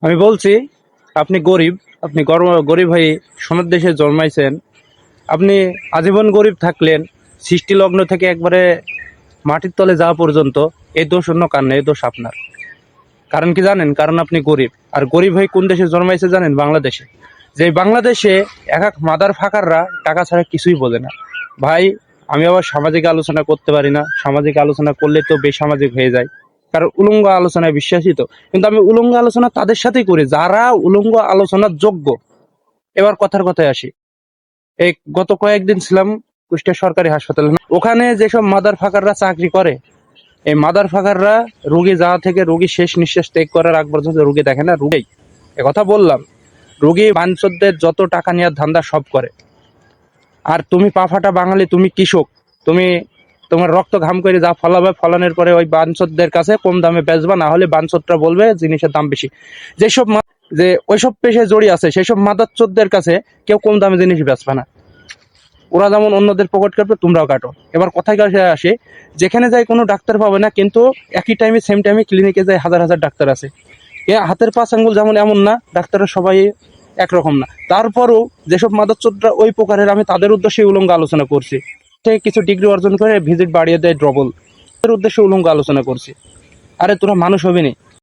আমি বলছি, আপনি গরিব, আপনি গরিব হয়ে সোনার দেশে জন্মাইছেন। আপনি আজীবন গরিব থাকলেন, সৃষ্টি লগ্ন থেকে একবারে মাটির তলে যাওয়া পর্যন্ত। এই দোষ অন্য কার না, এই দোষ আপনার। কারণ কি জানেন? কারণ আপনি গরিব। আর গরিব হয়ে কোন দেশে জন্মাইছে জানেন? বাংলাদেশে। যে বাংলাদেশে এক এক মাদার ফাঁকাররা টাকা ছাড়া কিছুই বোঝে না। ভাই, আমি আবার সামাজিক আলোচনা করতে পারি না। সামাজিক আলোচনা করলে তো বেসামাজিক হয়ে যায়, কারণ উলঙ্গ আলোচনায় বিশ্বাসী তো। কিন্তু আমি উলঙ্গ আলোচনা তাদের সাথেই করি যারা উলঙ্গ আলোচনার যোগ্য। এবার কথার কথায় আসি। এই গত কয়েকদিন ছিলাম কুষ্টিয়া সরকারি হাসপাতালে। ওখানে যেসব মাদার ফাঁকাররা চাকরি করে, এই মাদার ফাঁকাররা রোগী যাওয়া থেকে রোগী শেষ নিঃশ্বাস ত্যাগ করার আগ পর্যন্ত রোগী দেখে না। রোগী, কথা বললাম, রোগী বাঞ্চদের যত টাকা নেওয়ার ধান্দা সব করে। আর তুমি পাফাটা বাঙালি, তুমি কৃষক, তুমি তোমার রক্ত ঘাম করে যা ফলাবে, ফলানোর পরে ওই বাঞ্চদের কাছে কম দামে বেচবা, না হলে বাঞ্চদরা বলবে জিনিসের দাম বেশি। যেসব যে ওইসব পেশায় জড়িয়ে আছে সেই সব মাদারচোদদের কাছে কেউ কম দামে জিনিস বেচবে না। ওরা যেমন অন্যদের পকেট কাটবে, তোমরাও কাটো। এবার কথায় কাছে আসে, যেখানে যাই কোনো ডাক্তার পাবে না, কিন্তু একই টাইমে সেম টাইমে ক্লিনিকে যায় হাজার হাজার ডাক্তার আছে। এ হাতের পাঁচ আঙ্গুল যেমন এমন না, ডাক্তাররা সবাই একরকম না। তারপরও যেসব মাদকচোদরা ওই প্রকারের, আমি তাদের উদ্দেশ্যে উলঙ্গ আলোচনা করছি। সে কিছু ডিগ্রি অর্জন করে ভিজিট বাড়িয়ে দেয় ডবল, তাদের উদ্দেশ্যে উলঙ্গ আলোচনা করছি। আরে তোরা মানুষ হবি নি?